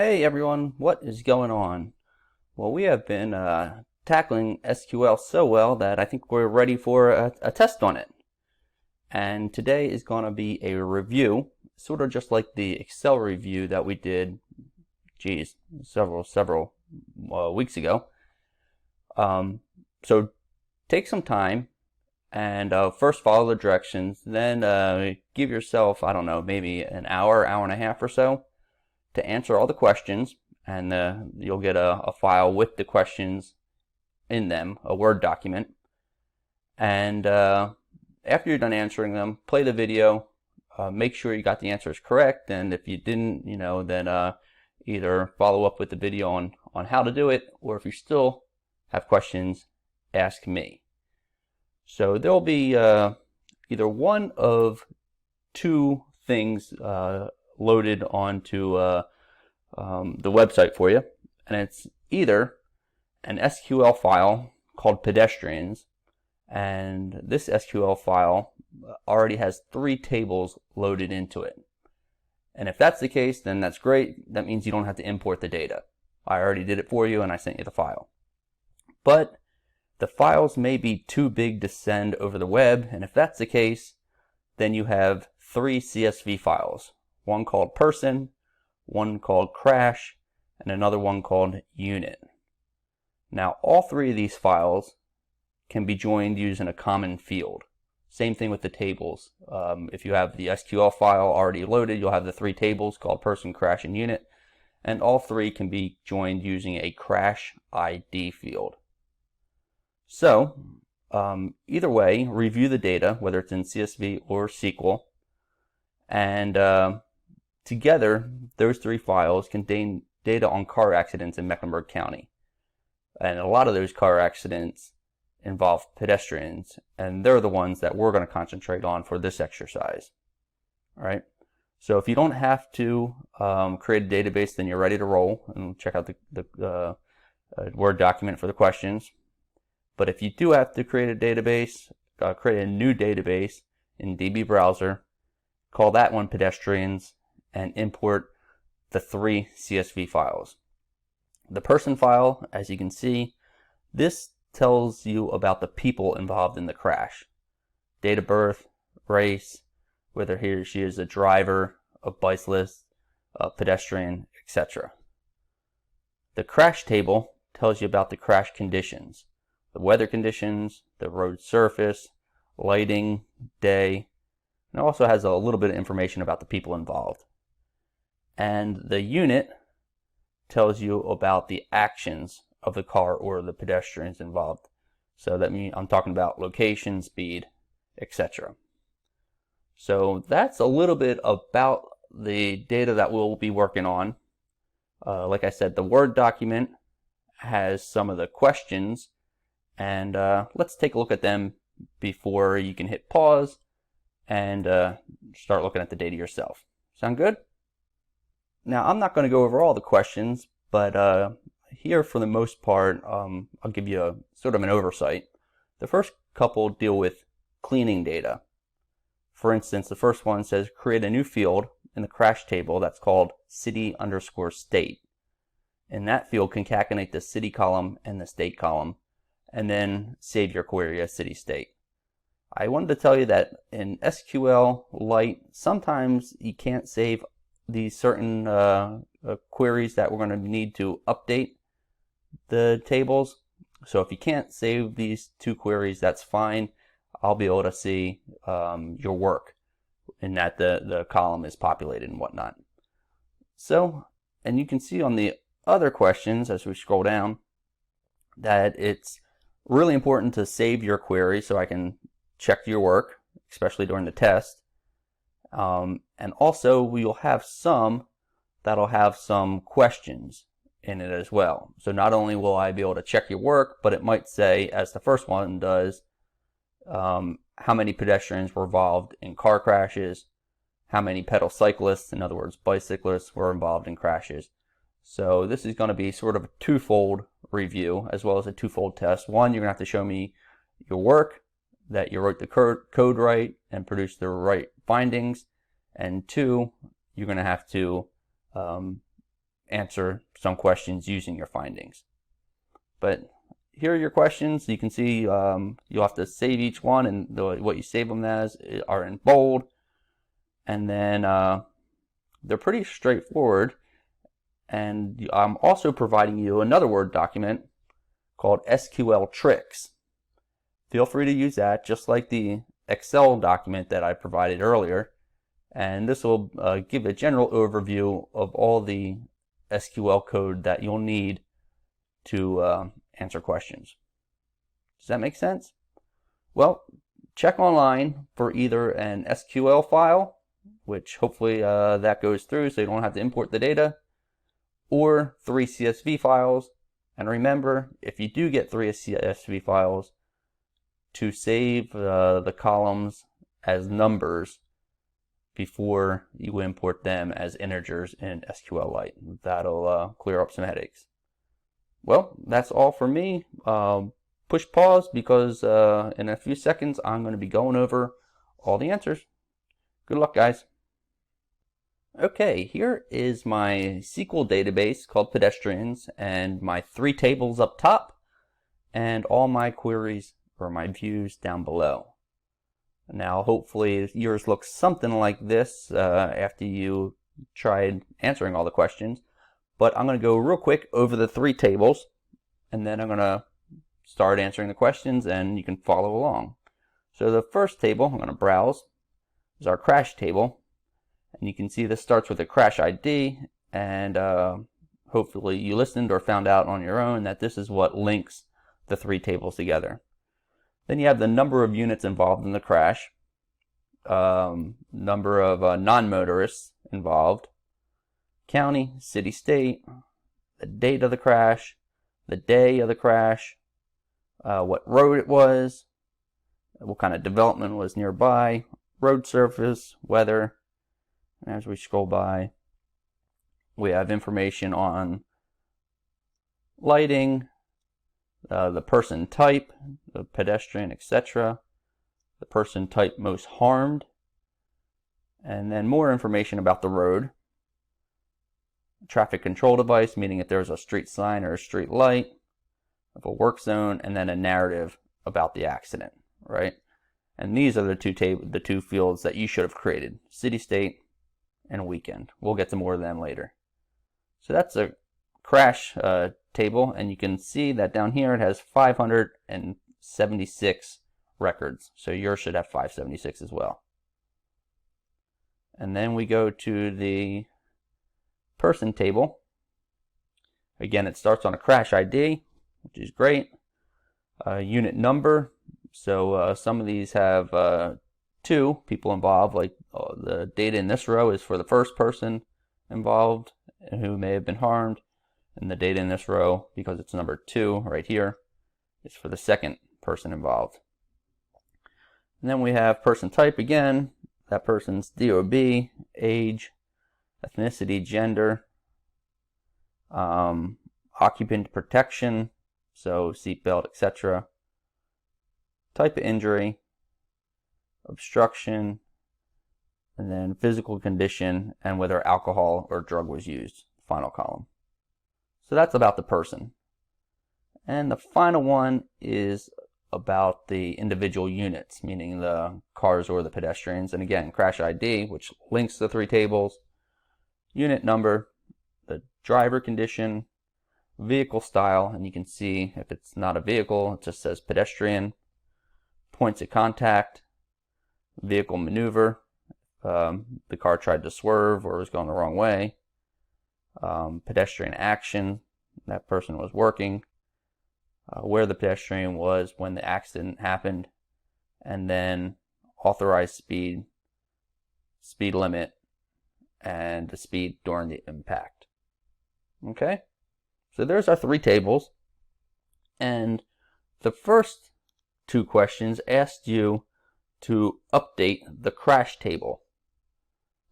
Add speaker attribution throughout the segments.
Speaker 1: Hey everyone, what is going on? Well, we have been tackling SQL so well that I think we're ready for a test on it. And today is going to be a review, sort of just like the Excel review that we did, several weeks ago. So take some time and first follow the directions, then give yourself, I don't know, maybe an hour and a half or so to answer all the questions, and you'll get a file with the questions in them, a Word document. And after you're done answering them, play the video, make sure you got the answers correct, and if you didn't, then either follow up with the video on how to do it, or if you still have questions, ask me. So there'll be either one of two things loaded onto the website for you, and it's either an SQL file called pedestrians, and this SQL file already has 3 tables loaded into it. And if that's the case, then that's great. That means you don't have to import the data. I already did it for you and I sent you the file. But the files may be too big to send over the web, and if that's the case, then you have 3 CSV files. One called person, one called crash, and another one called unit. Now, all 3 of these files can be joined using a common field. Same thing with the tables. If you have the SQL file already loaded, you'll have the 3 tables called person, crash, and unit, and all 3 can be joined using a crash ID field. So, either way, review the data, whether it's in CSV or SQL, and together, those 3 files contain data on car accidents in Mecklenburg County. And a lot of those car accidents involve pedestrians, and they're the ones that we're going to concentrate on for this exercise. All right. So if you don't have to create a database, then you're ready to roll, and check out the Word document for the questions. But if you do have to create a database, create a new database in DB Browser, call that one pedestrians, and import the 3 CSV files. The person file, as you can see, this tells you about the people involved in the crash. Date of birth, race, whether he or she is a driver, a bicyclist, a pedestrian, etc. The crash table tells you about the crash conditions, the weather conditions, the road surface, lighting, day, and it also has a little bit of information about the people involved. And the unit tells you about the actions of the car or the pedestrians involved. So that means I'm talking about location, speed, etc. So that's a little bit about the data that we'll be working on. Like I said, the Word document has some of the questions, and let's take a look at them before you can hit pause and start looking at the data yourself. Sound good? Now, I'm not going to go over all the questions, but here for the most part, I'll give you sort of an oversight. The first couple deal with cleaning data. For instance, the first one says create a new field in the crash table that's called city_state. In that field, concatenate the city column and the state column, and then save your query as city-state. I wanted to tell you that in SQL Lite, sometimes you can't save these certain queries that we're going to need to update the tables. So if you can't save these 2 queries, that's fine. I'll be able to see your work in that the column is populated and whatnot. So, and you can see on the other questions as we scroll down that it's really important to save your query so I can check your work, especially during the test. And also we'll have some that'll have some questions in it as well. So not only will I be able to check your work, but it might say, as the first one does, how many pedestrians were involved in car crashes, how many pedal cyclists, in other words bicyclists, were involved in crashes. So this is going to be sort of a twofold review as well as a twofold test. One, you're going to have to show me your work, that you wrote the code right and produced the right findings. And 2, you're going to have to answer some questions using your findings. But here are your questions. You can see you'll have to save each one, and what you save them as are in bold. And then they're pretty straightforward. And I'm also providing you another Word document called SQL Tricks. Feel free to use that, just like the Excel document that I provided earlier. And this will give a general overview of all the SQL code that you'll need to answer questions. Does that make sense? Well, check online for either an SQL file, which hopefully that goes through so you don't have to import the data, or 3 CSV files. And remember, if you do get 3 CSV files, to save the columns as numbers before you import them as integers in SQLite. That'll clear up some headaches. Well, that's all for me. Push pause because in a few seconds I'm going to be going over all the answers. Good luck, guys. Okay, here is my SQL database called Pedestrians, and my 3 tables up top, and all my queries or my views down below. Now, hopefully yours looks something like this after you tried answering all the questions. But I'm going to go real quick over the 3 tables, and then I'm going to start answering the questions, and you can follow along. So the first table, I'm going to browse, is our crash table. And you can see this starts with a crash ID, and hopefully you listened or found out on your own that this is what links the 3 tables together. Then you have the number of units involved in the crash, number of non-motorists involved, county, city, state, the date of the crash, the day of the crash, what road it was, what kind of development was nearby, road surface, weather. And as we scroll by, we have information on lighting, the person type, the pedestrian, etc., the person type most harmed, and then more information about the road, traffic control device, meaning if there's a street sign or a street light, of a work zone, and then a narrative about the accident, right? And these are the two fields that you should have created: city, state, and weekend. We'll get to more of them later. So that's a crash table, and you can see that down here it has 576 records. So yours should have 576 as well. And then we go to the person table. Again, it starts on a crash ID, which is great. Unit number. So some of these have 2 people involved, like the data in this row is for the first person involved who may have been harmed, and the data in this row, because it's number 2 right here, is for the second person involved. And then we have person type again, that person's DOB, age, ethnicity, gender, occupant protection, so seatbelt, etc., type of injury, obstruction, and then physical condition, and whether alcohol or drug was used, final column. So that's about the person. And the final one is about the individual units, meaning the cars or the pedestrians. And again, crash ID, which links the 3 tables, unit number, the driver condition, vehicle style, and you can see if it's not a vehicle, it just says pedestrian, points of contact, vehicle maneuver, the car tried to swerve or was going the wrong way, pedestrian action, that person was working, where the pedestrian was when the accident happened, and then authorized speed, speed limit, and the speed during the impact. Okay, so there's our 3 tables, and the first 2 questions asked you to update the crash table,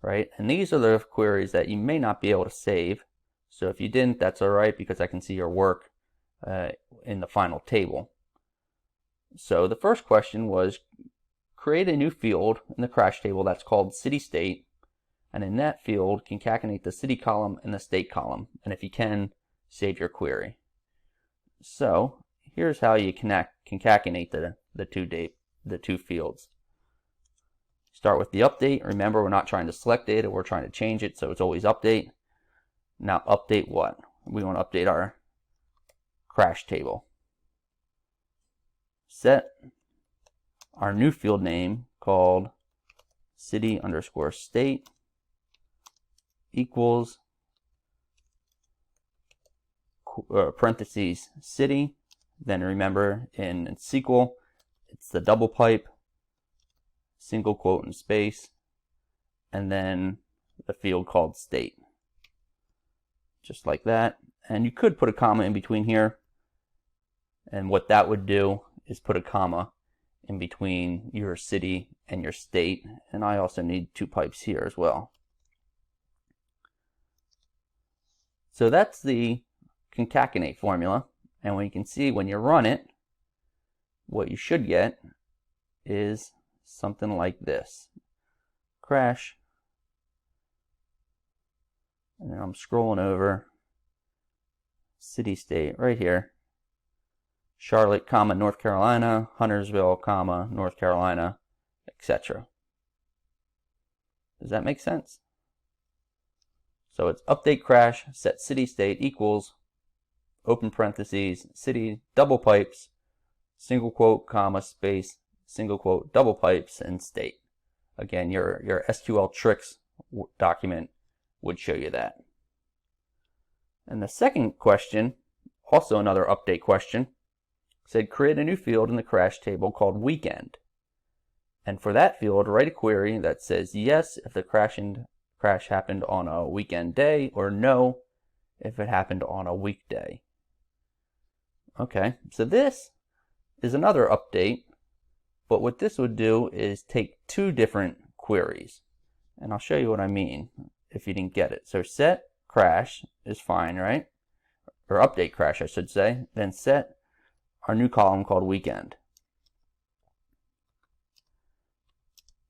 Speaker 1: right? And these are the queries that you may not be able to save. So if you didn't, that's all right, because I can see your work in the final table. So the first question was, create a new field in the crash table that's called city state, and in that field, concatenate the city column and the state column, and if you can, save your query. So here's how you concatenate the two fields. Start with the update. Remember, we're not trying to select data, we're trying to change it, so it's always update. Now update what? We want to update our crash table. Set our new field name called city_state equals parentheses city. Then remember, in SQL, it's the double pipe, single quote and space, and then the field called state. Just like that. And you could put a comma in between here, and what that would do is put a comma in between your city and your state, and I also need two pipes here as well. So that's the concatenate formula, and when you can see when you run it, what you should get is something like this. Crash, and then I'm scrolling over city state right here. Charlotte, comma, North Carolina, Huntersville, comma, North Carolina, etc. Does that make sense? So it's update crash, set city state equals, open parentheses, city, double pipes, single quote, comma, space, single quote, double pipes, and state. Again, your SQL tricks document would show you that. And the second question, also another update question, said create a new field in the crash table called weekend. And for that field, write a query that says yes if the crash happened on a weekend day, or no if it happened on a weekday. Okay, so this is another update, but what this would do is take two different queries. And I'll show you what I mean if you didn't get it. So set crash is fine, right? Or update crash, I should say. Then set our new column called weekend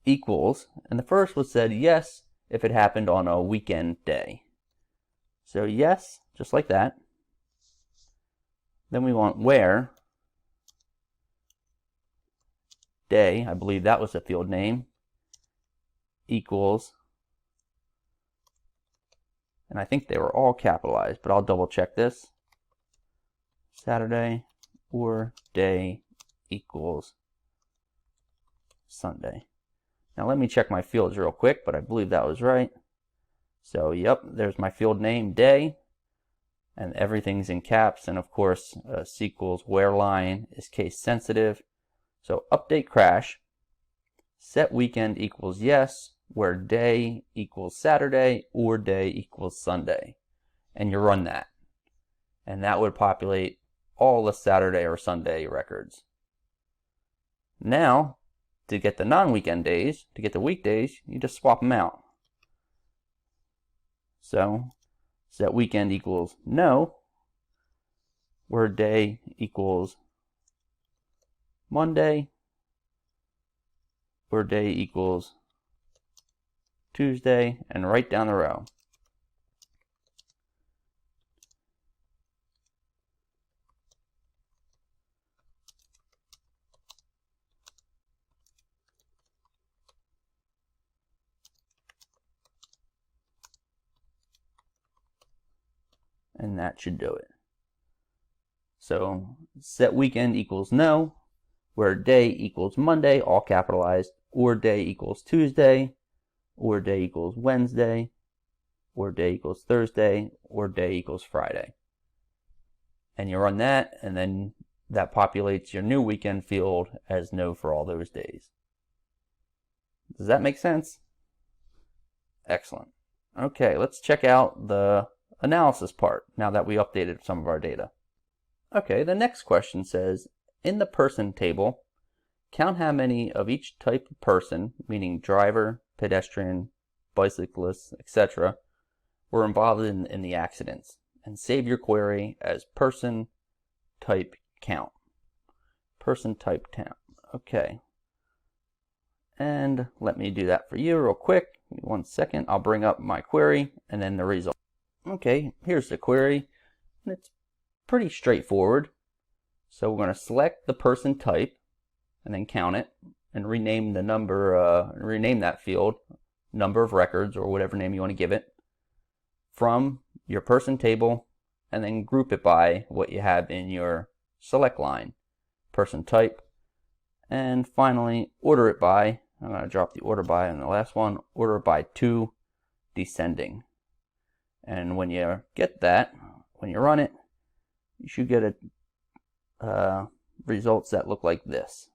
Speaker 1: equals, and the first was said yes if it happened on a weekend day. So yes, just like that. Then we want where day, I believe that was the field name, equals, and I think they were all capitalized, but I'll double check this, Saturday, or day equals Sunday. Now let me check my fields real quick, but I believe that was right. So yep, there's my field name, day, and everything's in caps, and of course SQL's where line is case sensitive. So update crash, set weekend equals yes, where day equals Saturday, or day equals Sunday. And you run that. And that would populate all the Saturday or Sunday records. Now, to get the non-weekend days, to get the weekdays, you just swap them out. So, set weekend equals no, where day equals Monday, where day equals Tuesday, and right down the row. And that should do it. So set weekend equals no, where day equals Monday, all capitalized, or day equals Tuesday, or day equals Wednesday, or day equals Thursday, or day equals Friday. And you run that, and then that populates your new weekend field as no for all those days. Does that make sense? Excellent. Okay, let's check out the analysis part now that we updated some of our data. Okay, the next question says, in the person table, count how many of each type of person, meaning driver, pedestrian, bicyclist, etc., were involved in the accidents, and save your query as person type count. Person type count. Okay. And let me do that for you real quick. Give me 1 second. I'll bring up my query and then the result. Okay, here's the query. And it's pretty straightforward. So we're going to select the person type and then count it and rename the number, rename that field, number of records or whatever name you want to give it, from your person table, and then group it by what you have in your select line, person type, and finally order it by, I'm going to drop the order by on the last one, order by 2 descending. And when you get that, when you run it, you should get results that look like this.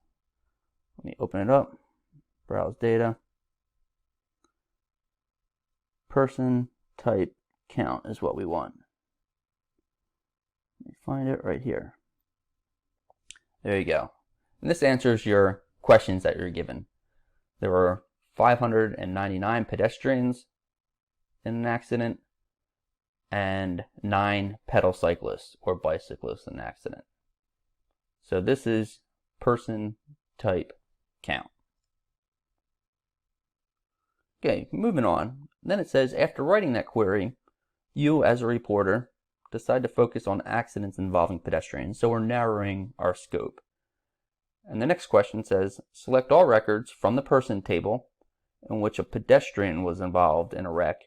Speaker 1: Let me open it up, browse data, person type count is what we want. Let me find it right here. There you go. And this answers your questions that you're given. There were 599 pedestrians in an accident and 9 pedal cyclists or bicyclists in an accident. So this is person type count. Okay, moving on. Then it says, after writing that query, you as a reporter decide to focus on accidents involving pedestrians. So we're narrowing our scope. And the next question says, select all records from the person table in which a pedestrian was involved in a wreck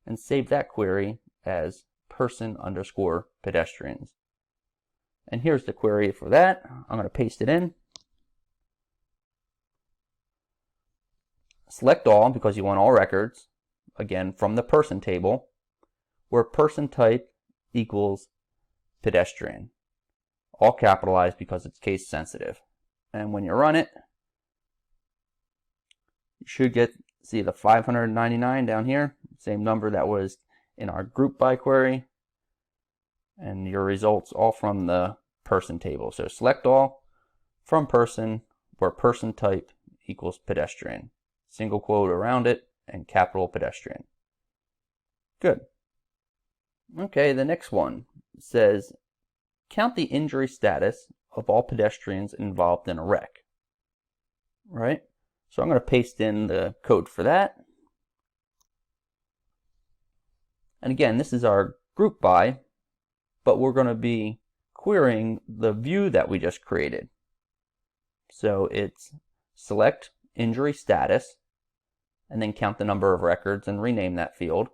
Speaker 1: and save that query as person_pedestrians. And here's the query for that. I'm going to paste it in. Select all because you want all records, again, from the person table, where person type equals pedestrian. All capitalized because it's case sensitive. And when you run it, you should see the 599 down here, same number that was in our group by query, and your results all from the person table. So select all from person where person type equals pedestrian. Single quote around it and capital pedestrian. Good. Okay, the next one says, count the injury status of all pedestrians involved in a wreck. Right? So I'm going to paste in the code for that. And again, this is our group by, but we're going to be querying the view that we just created. So it's select injury status, and then count the number of records and rename that field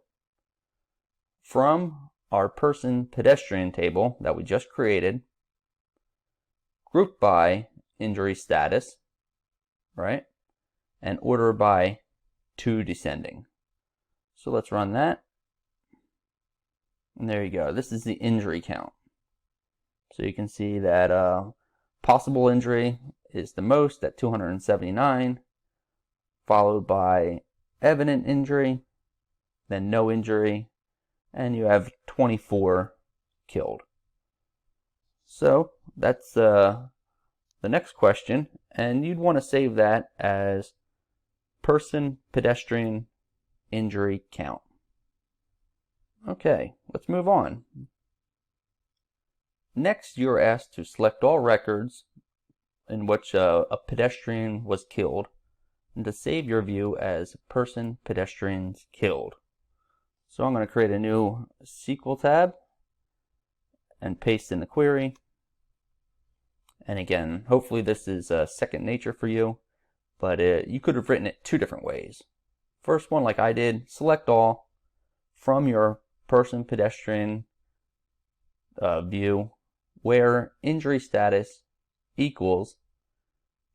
Speaker 1: from our person pedestrian table that we just created, group by injury status, right? And order by 2 descending. So let's run that. And there you go. This is the injury count. So you can see that possible injury is the most at 279, followed by evident injury, then no injury, and you have 24 killed. So that's the next question, and you'd want to save that as person pedestrian injury count. Okay, let's move on. Next, you're asked to select all records in which a pedestrian was killed and to save your view as person pedestrians killed. So I'm going to create a new SQL tab and paste in the query. And again, hopefully this is second nature for you, but you could have written it 2 different ways. First one, like I did, select all from your person pedestrian view where injury status equals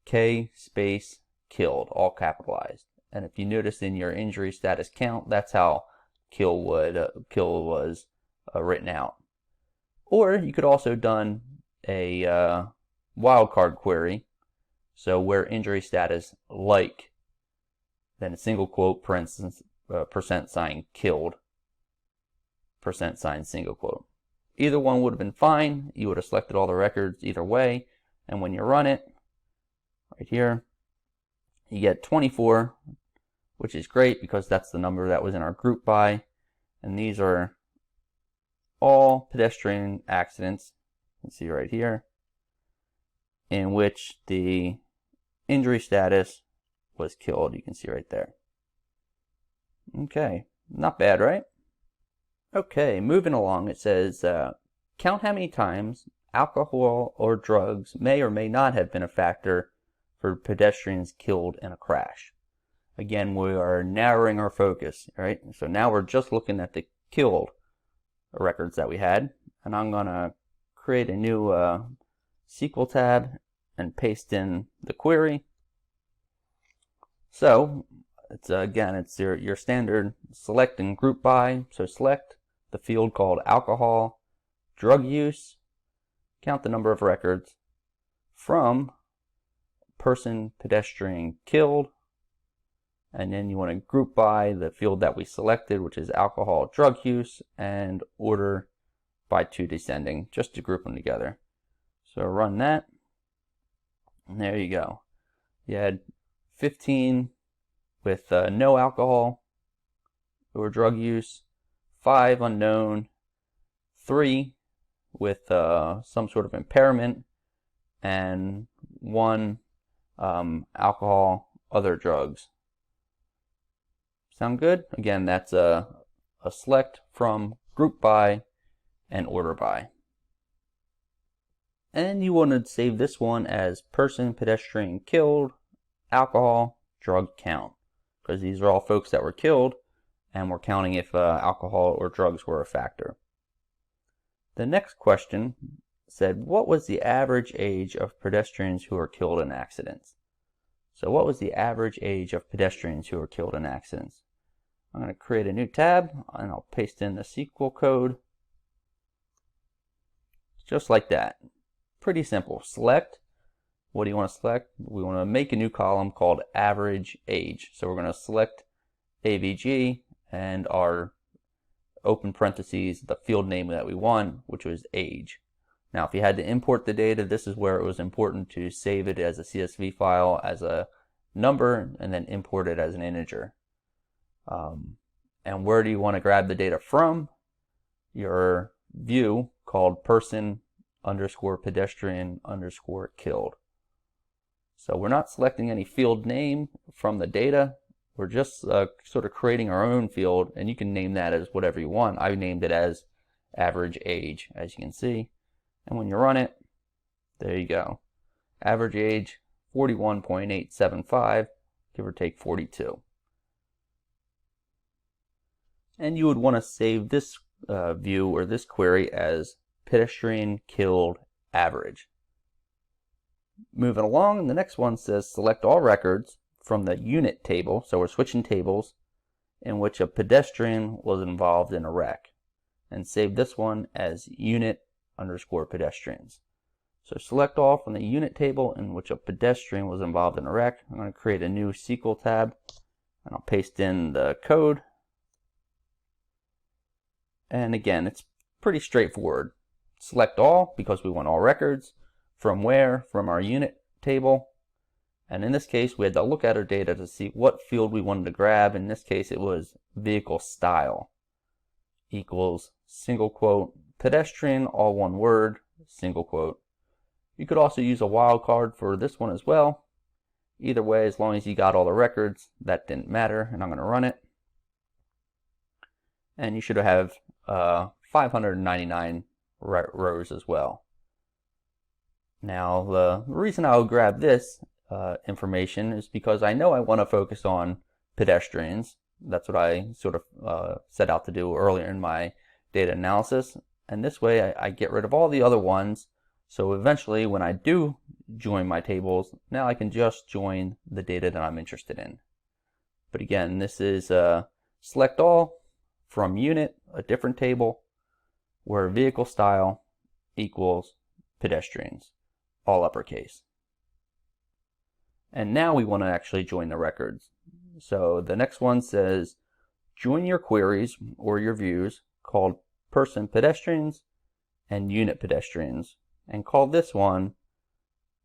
Speaker 1: K space killed, all capitalized. And if you notice in your injury status count, that's how kill was written out. Or you could also done a wildcard query, so where injury status like, then a single quote, parentheses, percent sign killed, percent sign single quote. Either one would have been fine. You would have selected all the records either way, and when you run it, right here, you get 24, which is great because that's the number that was in our group by, and these are all pedestrian accidents, you can see right here, in which the injury status was killed, you can see right there. Okay, not bad, right? Okay, moving along, it says, count how many times alcohol or drugs may or may not have been a factor for pedestrians killed in a crash. Again, we are narrowing our focus, right? So now we're just looking at the killed records that we had, and I'm going to create a new SQL tab and paste in the query. So it's again, it's your standard select and group by. So select the field called alcohol, drug use, count the number of records from person, pedestrian killed, and then you want to group by the field that we selected, which is alcohol, drug use, and order by to descending, just to group them together. So run that, and there you go. You had 15 with no alcohol or drug use, 5 unknown, 3 with some sort of impairment, and 1 alcohol, other drugs. Sound good? Again, that's a select from, group by, and order by. And you want to save this one as person, pedestrian killed, alcohol, drug count, because these are all folks that were killed, and we're counting if alcohol or drugs were a factor. The next question said, what was the average age of pedestrians who were killed in accidents? So what was the average age of pedestrians who were killed in accidents? I'm going to create a new tab, and I'll paste in the SQL code. Just like that. Pretty simple. Select. What do you want to select? We want to make a new column called average age. So we're going to select AVG and our open parentheses, the field name that we want, which was age. Now, if you had to import the data, this is where it was important to save it as a CSV file as a number and then import it as an integer. And where do you want to grab the data from? Your view called person underscore pedestrian underscore killed. So we're not selecting any field name from the data. We're just sort of creating our own field, and you can name that as whatever you want. I named it as average age, as you can see. And when you run it, there you go. Average age 41.875, give or take 42. And you would want to save this view or this query as pedestrian killed average. Moving along, the next one says select all records from the unit table. So we're switching tables in which a pedestrian was involved in a wreck. And save this one as unit underscore pedestrians. So select all from the unit table in which a pedestrian was involved in a wreck. I'm going to create a new SQL tab, and I'll paste in the code. And again, it's pretty straightforward. Select all because we want all records. From where? From our unit table. And in this case, we had to look at our data to see what field we wanted to grab. In this case, it was vehicle style equals single quote pedestrian, all one word, single quote. You could also use a wildcard for this one as well. Either way, as long as you got all the records, that didn't matter. And I'm going to run it. And you should have 599 rows as well. Now, the reason I would grab this information is because I know I want to focus on pedestrians. That's what I sort of set out to do earlier in my data analysis. And this way I get rid of all the other ones. So eventually when I do join my tables, now I can just join the data that I'm interested in. But again, this is select all from unit, a different table, where vehicle style equals pedestrians, all uppercase. And now we want to actually join the records. So the next one says, join your queries or your views called person pedestrians and unit pedestrians, and call this one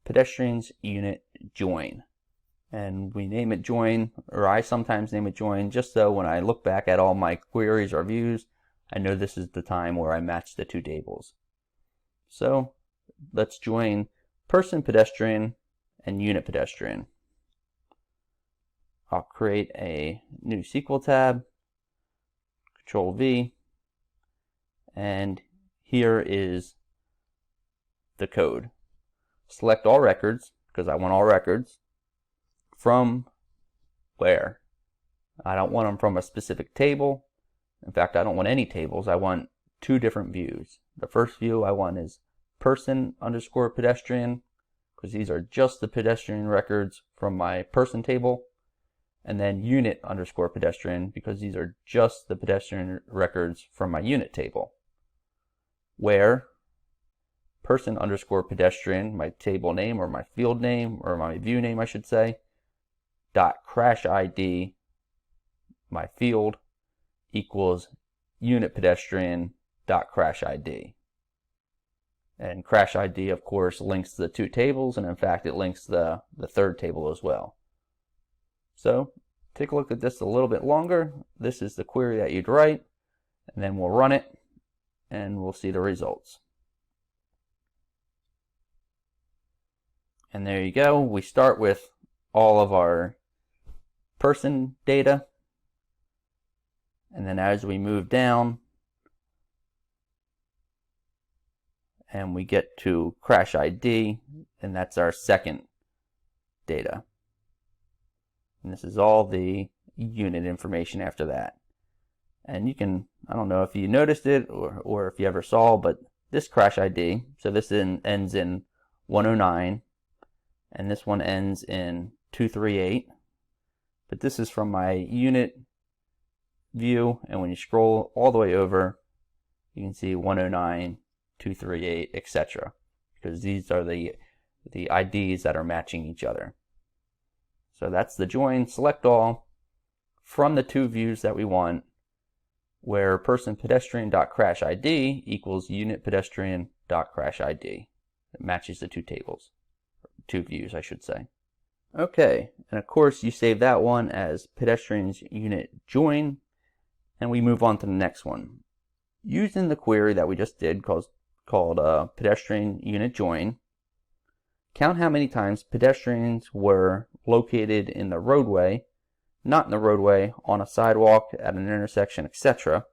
Speaker 1: pedestrians unit join. And we name it join, or I sometimes name it join, just so when I look back at all my queries or views, I know this is the time where I match the two tables. So let's join person pedestrian and unit pedestrian. I'll create a new SQL tab, Control V, and here is the code. Select all records, because I want all records. From where? I don't want them from a specific table. In fact, I don't want any tables. I want two different views. The first view I want is person_pedestrian, because these are just the pedestrian records from my person table. And then unit_pedestrian, because these are just the pedestrian records from my unit table. Where person_pedestrian, my table name or my field name or my view name I should say, dot crash ID, my field, equals unit pedestrian dot crash ID. And crash ID of course links to the two tables, and in fact it links the third table as well. So take a look at this a little bit longer. This is the query that you'd write, and then we'll run it and we'll see the results. And there you go. We start with all of our person data, and then as we move down and we get to crash ID, and that's our second data. And this is all the unit information after that. And you can, I don't know if you noticed it or if you ever saw, but this crash ID, so this ends in 109, and this one ends in 238. But this is from my unit view, and when you scroll all the way over, you can see 109, 238, etc. Because these are the IDs that are matching each other. So that's the join. Select all from the two views that we want, where person_pedestrian.crashID equals unit_pedestrian.crashID. It matches the two tables, two views I should say. Okay, and of course you save that one as pedestrians unit join, and we move on to the next one. Using the query that we just did called pedestrian unit join, count how many times pedestrians were located in the roadway, not in the roadway, on a sidewalk, at an intersection, etc.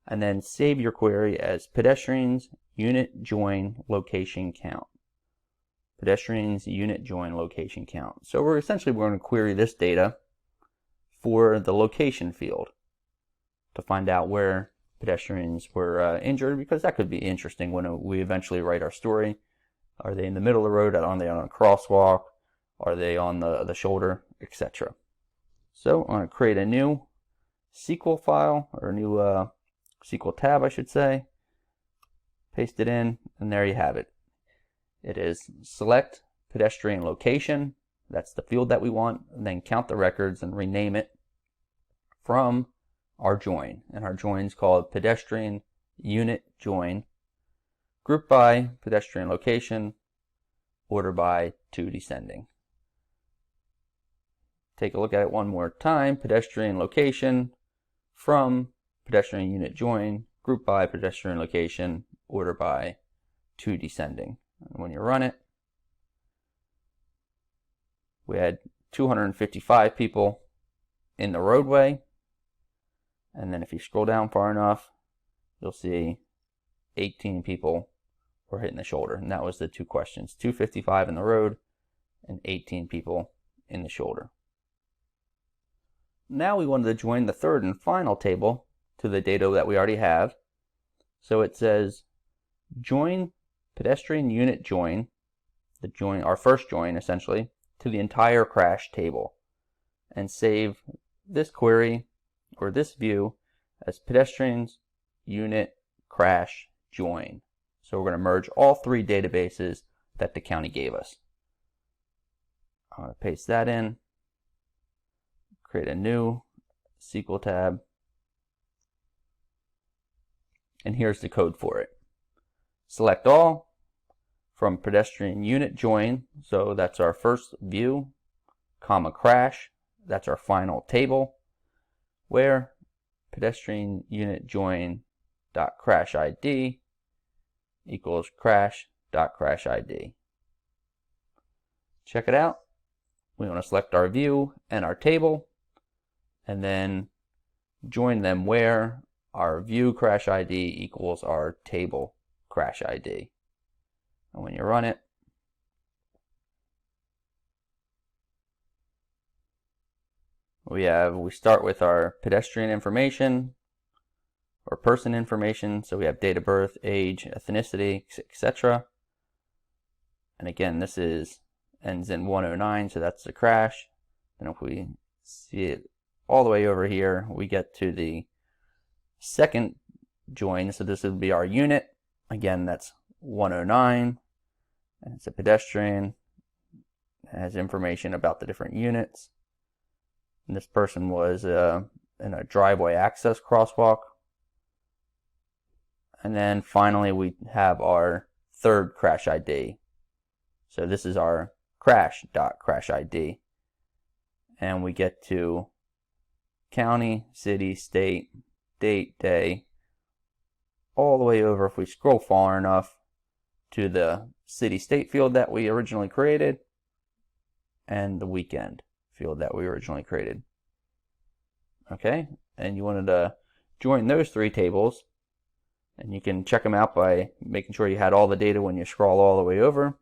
Speaker 1: And then save your query as pedestrians unit join location count. Pedestrians unit join location count. So we're going to query this data for the location field to find out where pedestrians were injured, because that could be interesting when we eventually write our story. Are they in the middle of the road? Are they on a crosswalk? Are they on the shoulder, etc. So I'm going to create a new SQL file, or a new SQL tab I should say. Paste it in, and there you have it. It is select pedestrian location, that's the field that we want, and then count the records and rename it from our join. And our join is called pedestrian unit join, group by pedestrian location, order by to descending. Take a look at it one more time. Pedestrian location from pedestrian unit join, group by pedestrian location, order by to descending. And when you run it, we had 255 people in the roadway, and then if you scroll down far enough, you'll see 18 people were hitting the shoulder, and that was the two questions: 255 in the road and 18 people in the shoulder. Now we wanted to join the third and final table to the data that we already have. So it says join pedestrian unit join, our first join essentially, to the entire crash table, and save this query or this view as pedestrians unit crash join. So we're going to merge all three databases that the county gave us. I'm going to paste that in, create a new SQL tab, and here's the code for it. Select all from pedestrian unit join, so that's our first view, comma crash, that's our final table, where pedestrian unit join dot crash ID equals crash dot crash ID. Check it out. We want to select our view and our table, and then join them where our view crash ID equals our table crash ID. And when you run it, we start with our pedestrian information or person information. So we have date of birth, age, ethnicity, etc. And again, this ends in 109, so that's the crash. And if we see it all the way over here, we get to the second join. So this would be our unit. Again, that's 109, and it's a pedestrian. It has information about the different units. And this person was in a driveway access crosswalk. And then finally, we have our third crash ID. So this is our crash.crash ID. And we get to county, city, state, date, day, all the way over, if we scroll far enough, to the city-state field that we originally created and the weekend field that we originally created. Okay, and you wanted to join those three tables, and you can check them out by making sure you had all the data when you scroll all the way over.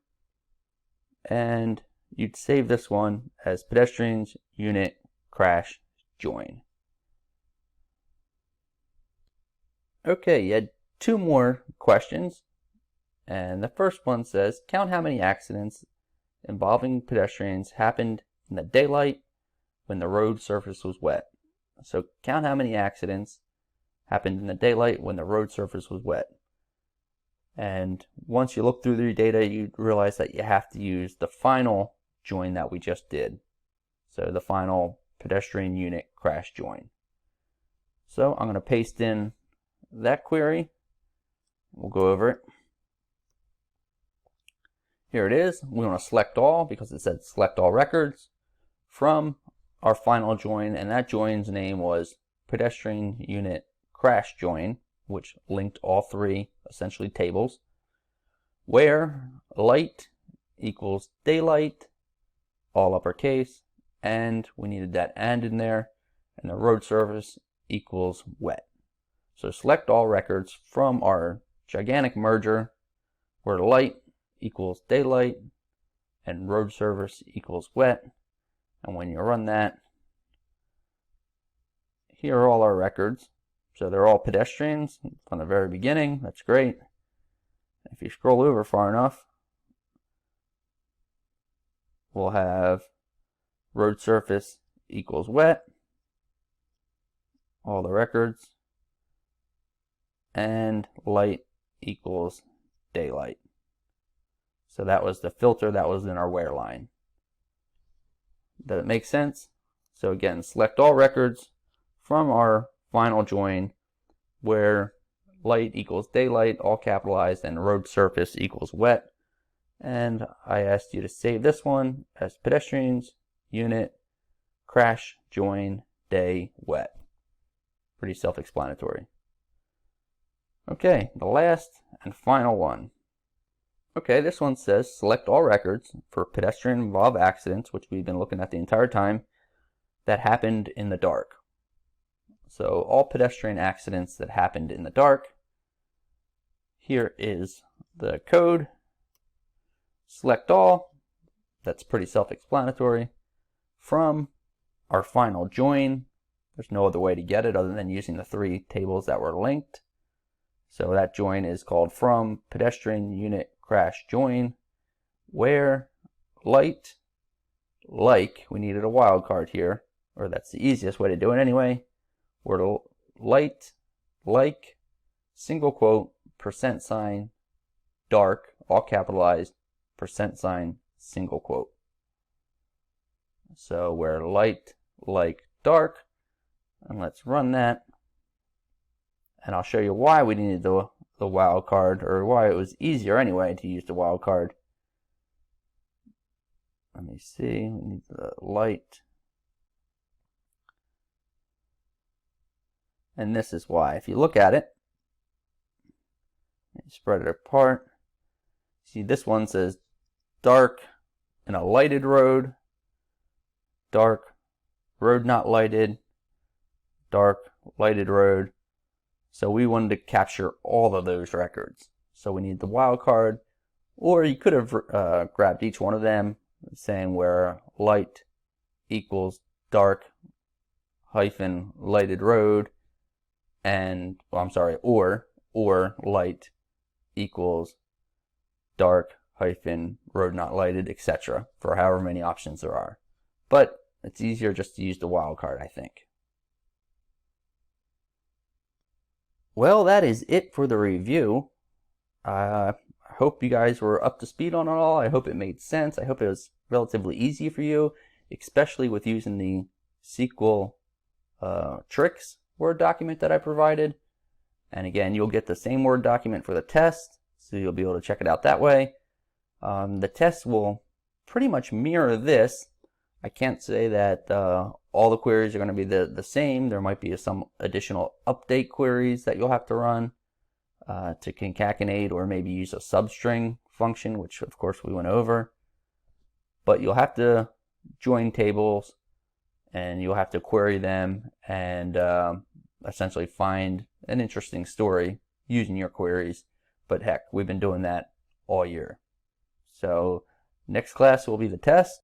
Speaker 1: And you'd save this one as pedestrians unit crash join. Okay, you had two more questions, and the first one says, count how many accidents involving pedestrians happened in the daylight when the road surface was wet. So count how many accidents happened in the daylight when the road surface was wet. And once you look through the data, you realize that you have to use the final join that we just did. So the final pedestrian unit crash join. So I'm going to paste in that query. We'll go over it. Here it is. We want to select all because it said select all records from our final join, and that join's name was pedestrian unit crash join, which linked all three essentially tables, where light equals daylight, all uppercase, and we needed that and in there, and the road surface equals wet. So select all records from our gigantic merger where light equals daylight and road surface equals wet. And when you run that, here are all our records. So they're all pedestrians from the very beginning. That's great. If you scroll over far enough, we'll have road surface equals wet, all the records, and light equals daylight. So that was the filter that was in our where line. Does it make sense? So again, select all records from our final join where light equals daylight, all capitalized, and road surface equals wet. And I asked you to save this one as pedestrians unit crash join day wet. Pretty self-explanatory. Okay, the last and final one. Okay, this one says select all records for pedestrian involved accidents, which we've been looking at the entire time, that happened in the dark. So all pedestrian accidents that happened in the dark. Here is the code. Select all. That's pretty self-explanatory. From our final join, there's no other way to get it other than using the three tables that were linked. So that join is called from pedestrian unit crash join, where light, like, we needed a wildcard here, or that's the easiest way to do it anyway, where light, like, single quote, %, dark, all capitalized, %, single quote. So where light, like, dark, and let's run that. And I'll show you why we needed the wildcard, or why it was easier anyway to use the wildcard. Let me see, we need the light. And this is why. If you look at it, and spread it apart, see this one says dark in a lighted road, dark road not lighted, dark, lighted road. So we wanted to capture all of those records. So we need the wildcard, or you could have grabbed each one of them, saying where light equals dark hyphen lighted road, and or light equals dark hyphen road not lighted, etc. for however many options there are. But it's easier just to use the wildcard, I think. Well, that is it for the review. I hope you guys were up to speed on it all. I hope it made sense. I hope it was relatively easy for you, especially with using the SQL tricks Word document that I provided. And again, you'll get the same Word document for the test, so you'll be able to check it out that way. The test will pretty much mirror this. I can't say that all the queries are going to be the same. There might be some additional update queries that you'll have to run to concatenate, or maybe use a substring function, which of course we went over. But you'll have to join tables, and you'll have to query them and essentially find an interesting story using your queries. But heck, we've been doing that all year. So next class will be the test.